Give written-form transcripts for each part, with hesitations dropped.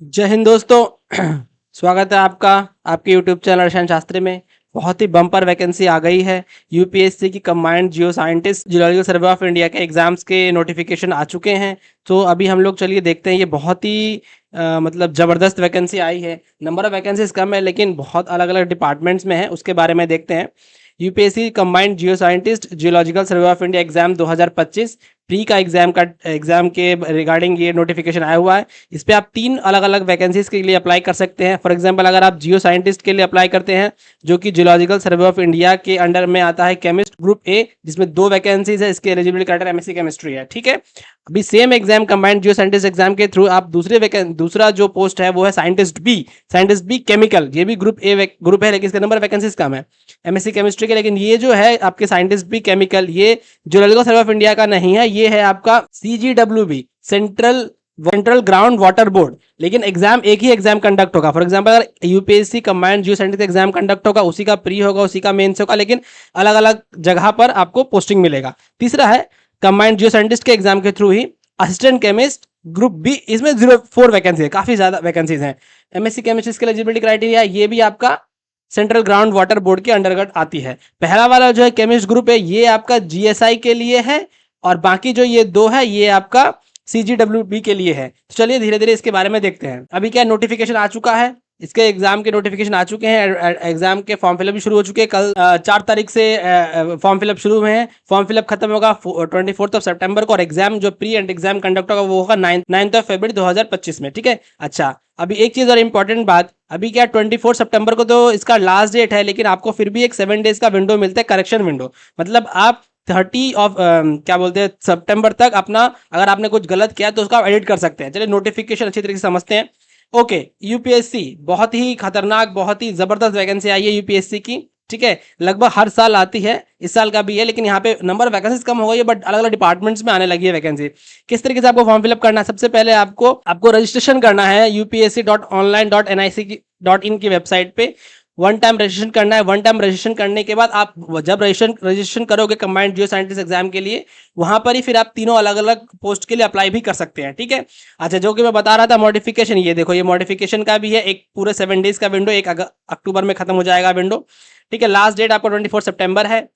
जय हिंद दोस्तों। स्वागत है आपका आपके यूट्यूब चैनल रसायन शास्त्र में। बहुत ही बम्पर वैकेंसी आ गई है। यूपीएससी की combined Jio scientist geological survey of India के एग्जाम्स के नोटिफिकेशन आ चुके हैं। तो अभी हम लोग चलिए देखते हैं। ये बहुत ही मतलब ज़बरदस्त वैकेंसी आई है। नंबर ऑफ वैकेंसीज कम है लेकिन बहुत अलग अलग डिपार्टमेंट्स में है, उसके बारे में देखते हैं। UPSC combined Jio scientist geological survey of India exam 2025 pre का एग्जाम के रिगार्डिंग ये नोटिफिकेशन आया हुआ है। इस पे आप 3 अलग अलग वैकेंसीज के लिए अप्लाई कर सकते हैं। फॉर एग्जांपल अगर आप जियो साइंटिस्ट के लिए अप्लाई करते हैं जो कि जियोलॉजिकल सर्वे ऑफ इंडिया के अंडर में आता है, केमिस्ट ग्रुप ए, जिसमें 2 वैकेंसीज है। इसके एलिजिबिलिटी क्राइटेरिया एमएससी केमिस्ट्री है, ठीक है। अभी सेम एग्जाम कंबाइंड जियो साइंटिस्ट एग्जाम के थ्रू आप दूसरा जो पोस्ट है वो है साइंटिस्ट बी केमिकल। ये भी ग्रुप है लेकिन इसका नंबर वैकेंसीज कम है एमएससी केमिस्ट्री के। लेकिन ये जो है आपके साइंटिस्ट बी केमिकल, ये जियोलॉजिकल सर्वे ऑफ इंडिया का नहीं है, ये है आपका CGWB, central ground water board. लेकिन एग्जाम एक ही एग्जाम कंडक्ट होगा। फॉर एग्जांपल अगर यूपीएससी कंबाइंड जियो साइंटिस्ट एग्जाम कंडक्ट होगा, उसी का प्री होगा, उसी का मेंस होगा, लेकिन अलग अलग जगह पर आपको पोस्टिंग मिलेगा। तीसरा है कंबाइंड जियो साइंटिस्ट के एग्जाम के थ्रू ही असिस्टेंट केमिस्ट ग्रुप बी, इसमें 04 वैकेंसी है, काफी ज्यादा वैकेंसीज हैं। एमएससी केमिस्ट्री के एलिजिबिलिटी क्राइटेरिया ये भी आपका सेंट्रल ग्राउंड वाटर बोर्ड के अंडरगत आती है। पहला वाला जो है केमिस्ट ग्रुप है ये आपका जीएसआई के लिए है, और बाकी जो ये 2 है ये आपका CGWB के लिए है। तो चलिए धीरे धीरे इसके बारे में देखते हैं। अभी क्या नोटिफिकेशन आ चुका है, इसके एग्जाम के नोटिफिकेशन आ चुके हैं। एग्जाम के फॉर्म फिलअप भी शुरू हो चुके हैं। कल 4 तारीख से फॉर्म फिलअप शुरू हुए हैं। फॉर्म फिलअप खत्म होगा 24 सितंबर को, और एग्जाम जो प्री एंड एग्जाम कंडक्ट होगा वो होगा 9 फरवरी 2025 में, ठीक है। अच्छा, अभी एक चीज और इम्पोर्टेंट बात, अभी क्या 24 सितंबर को तो इसका लास्ट डेट है, लेकिन आपको फिर भी एक 7 डेज का विंडो मिलता है, करेक्शन विंडो। मतलब आप 30 ऑफ क्या बोलते हैं सितंबर तक अपना, अगर आपने कुछ गलत किया तो उसका एडिट कर सकते हैं। चलिए नोटिफिकेशन अच्छी तरीके से समझते हैं। ओके, यूपीएससी बहुत ही खतरनाक, बहुत ही जबरदस्त वैकेंसी आई है यूपीएससी की, ठीक है। लगभग हर साल आती है, इस साल का भी है, लेकिन यहाँ पे नंबर वैकेंसीज कम हो गई है, बट अलग अलग डिपार्टमेंट्स में आने लगी है वैकेंसी। किस तरीके से आपको फॉर्म फिलअप करना है? सबसे पहले आपको रजिस्ट्रेशन करना है upsc.online.nic.in की वेबसाइट पे। वन टाइम रजिस्ट्रेशन करना है। वन टाइम रजिस्ट्रेशन करने के बाद आप जब रजिस्ट्रेशन करोगे कंबाइंड जियो साइंटिस्ट एग्जाम के लिए, वहां पर ही फिर आप तीनों अलग अलग पोस्ट के लिए अप्लाई भी कर सकते हैं, ठीक है। अच्छा, जो कि मैं बता रहा था मॉडिफिकेशन, ये देखो, ये मॉडिफिकेशन का भी है। एक पूरे 7 डेज का विंडो, 1 अक्टूबर में खत्म हो जाएगा विंडो, ठीक है। लास्ट डेट आपका 24 सितंबर है।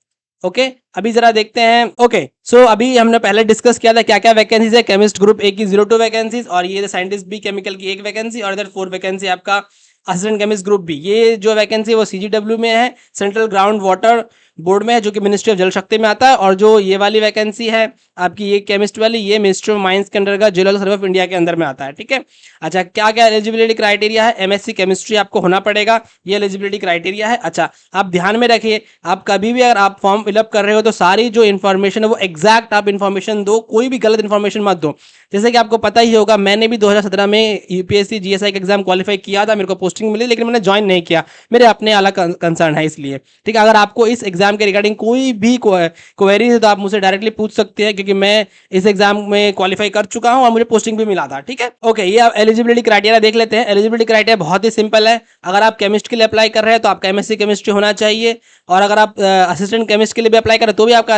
ओके, अभी जरा देखते हैं। ओके, सो अभी हमने पहले डिस्कस किया था क्या क्या वैकेंसीज है। केमिस्ट ग्रुप ए की 02 वैकेंसीज, और ये साइंटिस्ट बी केमिकल की 1 वैकेंसी, और इधर 4 वैकेंसी आपका असिस्टेंट केमिस्ट ग्रुप बी। ये जो वैकेंसी है वो CGW में है, सेंट्रल ग्राउंड वाटर बोर्ड में है, जो कि मिनिस्ट्री ऑफ जल शक्ति में आता है। और जो ये वाली वैकेंसी है आपकी, ये केमिस्ट वाली, ये मिनिस्ट्री ऑफ माइंस के अंडर का जियोलॉजिकल सर्वे ऑफ इंडिया के अंदर में आता है, ठीक है। अच्छा, क्या क्या एलिजिबिलिटी क्राइटेरिया है? एमएससी केमिस्ट्री आपको होना पड़ेगा, ये एलिजिबिलिटी क्राइटेरिया है। अच्छा, आप ध्यान में रखिए, आप कभी भी अगर आप फॉर्म फिलअप कर रहे हो तो सारी जो इन्फॉर्मेशन है वो एग्जैक्ट आप इन्फॉर्मेशन दो, कोई भी गलत इन्फॉर्मेशन मत दो। जैसे कि आपको पता ही होगा, मैंने भी 2017 में यूपीएससी जीएसआई का एग्जाम क्वालिफाई किया था, मेरे को पोस्टिंग मिली, लेकिन मैंने ज्वाइन नहीं किया, मेरे अपने अलग कंसर्न है इसलिए, ठीक है। अगर आपको इस एग्जाम के रिगार्डिंग कोई भी क्वेरी है तो आप मुझसे डायरेक्टली पूछ सकते हैं, क्योंकि मैं इस एग्जाम में क्वालिफाई कर चुका हूं और मुझे पोस्टिंग भी मिला था, ठीक है। ओके, ये आप एलिजिबिलिटी क्राइटेरिया देख लेते हैं। एलिजिबिलिटी क्राइटेरिया बहुत ही सिंपल है। अगर आप केमिस्ट के लिए अप्लाई कर रहे हैं तो आपका एमएससी केमिस्ट्री होना चाहिए, और अगर आप असिस्टेंट केमिस्ट के लिए भी अप्लाई करें तो भी आपका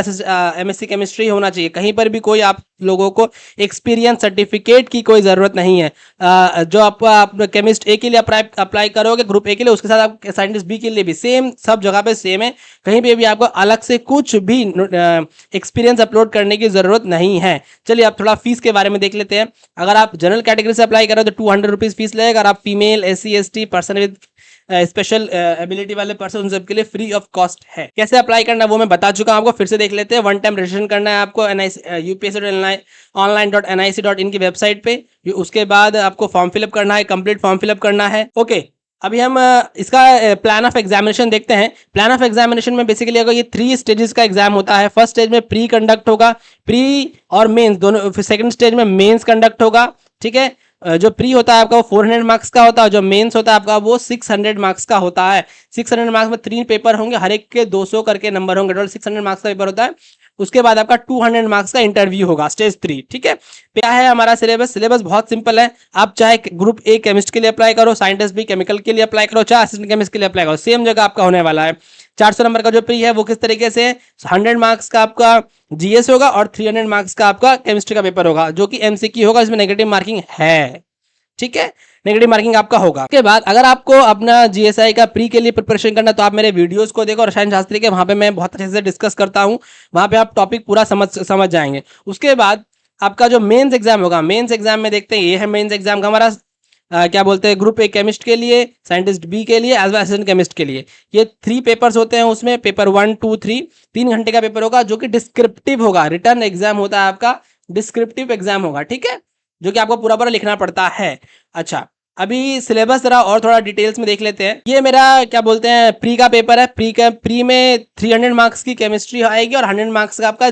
एमएससी केमिस्ट्री होना चाहिए। कहीं पर भी कोई आप लोगों को एक्सपीरियंस सर्टिफिकेट की कोई जरूरत नहीं है। जो आप केमिस्ट ए के लिए अप्लाई करोगे ग्रुप ए के लिए, उसके साथ आप साइंटिस्ट बी के लिए भी सेम, सब जगह पे सेम है। कहीं पे भी आपको अलग से कुछ भी एक्सपीरियंस अपलोड करने की जरूरत नहीं है। चलिए अब थोड़ा फीस के बारे में देख लेते हैं। अगर आप जनरल कैटेगरी से अप्लाई करो तो 200 रुपीज फीस लगेगा। अगर आप female, SC ST, person with special ability वाले पर्सन, उन सबके लिए फ्री ऑफ कॉस्ट है। कैसे अप्लाई करना है वो मैं बता चुका हूं आपको, फिर से देख लेते हैं। वन टाइम रजिस्ट्रेशन करना है आपको upsc.online.nic.in की वेबसाइट पे। उसके बाद आपको फॉर्म फिलअप करना है, कंप्लीट फॉर्म फिलअप करना है। ओके, अभी हम इसका प्लान ऑफ एग्जामिनेशन देखते हैं। प्लान ऑफ एग्जामिनेशन में बेसिकली अगर ये 3 स्टेजेस का एग्जाम होता है। फर्स्ट स्टेज में प्री कंडक्ट होगा, प्री और मेंस दोनों। फिर सेकंड स्टेज में मेंस कंडक्ट होगा, ठीक है। जो प्री होता है आपका वो 400 मार्क्स का होता है, जो मेंस होता है आपका वो 600 मार्क्स का होता है। 600 मार्क्स में 3 पेपर होंगे, हर एक के 200 करके नंबर होंगे, टोटल 600 मार्क्स का पेपर होता है। उसके बाद आपका 200 मार्क्स का इंटरव्यू होगा, स्टेज 3, ठीक है। क्या है हमारा सिलेबस बहुत सिंपल है। आप चाहे ग्रुप ए केमिस्ट के लिए अप्लाई करो, साइंटिस्ट बी केमिकल के लिए अप्लाई करो, चाहे असिस्टेंट केमिस्ट के लिए अप्लाई करो, सेम जगह आपका होने वाला है। 400 नंबर का जो प्री है वो किस तरीके से 100 मार्क्स का आपका जीएस होगा, और 300 मार्क्स का आपका केमिस्ट्री का पेपर होगा, जो कि एमसीक्यू होगा, इसमें नेगेटिव मार्किंग है, ठीक है। नेगेटिव मार्किंग आपका होगा। उसके बाद अगर आपको अपना जीएसआई का प्री के लिए प्रिपरेशन करना, तो आप मेरे वीडियोस को देखो रसायन शास्त्री के, वहां पे मैं बहुत अच्छे से डिस्कस करता हूँ, वहां पे आप टॉपिक पूरा समझ जाएंगे। उसके बाद आपका जो मेंस एग्जाम होगा, मेंस एग्जाम में देखते हैं, ये है मेंस एग्जाम का हमारा क्या बोलते हैं, ग्रुप ए केमिस्ट के लिए, साइंटिस्ट बी के लिए, एज वेल असिस्टेंट केमिस्ट के लिए। ये 3 पेपर्स होते हैं, उसमें पेपर 1, 2, 3 3 घंटे का पेपर होगा, जो कि डिस्क्रिप्टिव होगा। रिटर्न एग्जाम होता है आपका, डिस्क्रिप्टिव एग्जाम होगा, ठीक है, जो कि आपको पूरा पूरा लिखना पड़ता है। अच्छा, अभी सिलेबस जरा और थोड़ा डिटेल्स में देख लेते हैं। ये मेरा क्या बोलते हैं प्री का पेपर है। प्री में 300 मार्क्स की केमिस्ट्री आएगी और 100 मार्क्स का आपका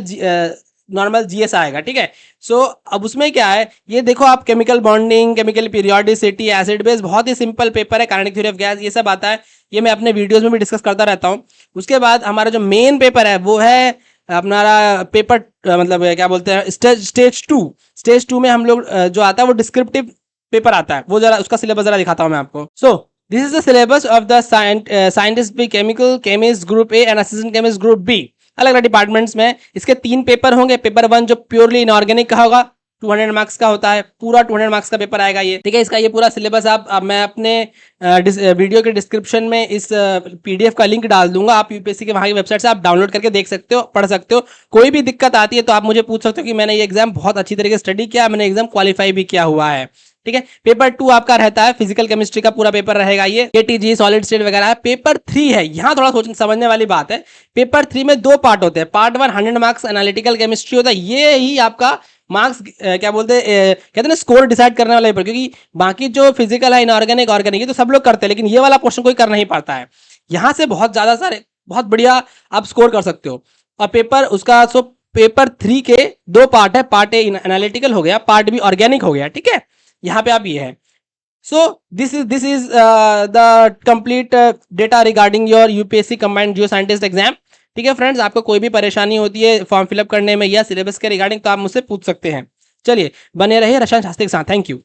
नॉर्मल जीएस आएगा, ठीक है। सो अब उसमें क्या है, ये देखो आप, chemical bonding, chemical periodicity, acid base, बहुत ही सिंपल पेपर है। काइनेटिक थ्योरी ऑफ गैस, ये सब आता है, ये मैं अपने वीडियोस में भी डिस्कस करता रहता हूँ। उसके बाद हमारा जो मेन पेपर है वो है अपना पेपर मतलब क्या बोलते हैं स्टेज 2। स्टेज 2 में हम लोग जो आता है वो डिस्क्रिप्टिव पेपर आता है। वो जरा उसका सिलेबस जरा दिखाता हूँ मैं आपको। So this is the syllabus of the scientist B chemical chemist group A and assistant chemist group B. अलग अलग डिपार्टमेंट्स में इसके 3 पेपर होंगे। पेपर 1 जो प्योरली इनऑर्गेनिक का होगा, 200 मार्क्स का होता है, पूरा 200 मार्क्स का पेपर आएगा ये, ठीक है। इसका ये पूरा सिलेबस आप मैं अपने वीडियो के डिस्क्रिप्शन में इस पीडीएफ का लिंक डाल दूंगा। आप यूपीएससी के वहां की वेबसाइट से आप डाउनलोड करके देख सकते हो, पढ़ सकते हो। कोई भी दिक्कत आती है तो आप मुझे पूछ सकते हो कि मैंने ये एग्जाम बहुत अच्छी तरीके से स्टडी किया, मैंने एग्जाम क्वालिफाई भी किया हुआ है, ठीक है। पेपर 2 आपका रहता है फिजिकल केमिस्ट्री का पूरा पेपर रहेगा, ये एटीजी सॉलिड स्टेट वगैरह है। पेपर 3 है, यहां थोड़ा सोचने समझने वाली बात है। पेपर 3 में 2 पार्ट होते हैं। पार्ट 1 100 मार्क्स एनालिटिकल केमिस्ट्री होता है, ये ही आपका मार्क्स क्या बोलते हैं कहते हैं ना, स्कोर डिसाइड करने वाला पेपर। क्योंकि बाकी जो फिजिकल है, इनऑर्गेनिक, ऑर्गेनिक, ये तो सब लोग करते हैं, लेकिन ये वाला क्वेश्चन कोई कर नहीं पाता है। यहां से बहुत ज्यादा सारे बहुत बढ़िया आप स्कोर कर सकते हो। और पेपर उसका पेपर 3 के 2 पार्ट है। पार्ट ए एनालिटिकल हो गया, पार्ट बी ऑर्गेनिक हो गया, ठीक है। यहाँ पे आप ये है। सो this is the complete data regarding your UPSC combined Jio scientist exam, ठीक है फ्रेंड्स। आपको कोई भी परेशानी होती है फॉर्म फिलअप करने में या सिलेबस के रिगार्डिंग, तो आप मुझसे पूछ सकते हैं। चलिए, बने रहिए रसायन शास्त्री के साथ। Thank you.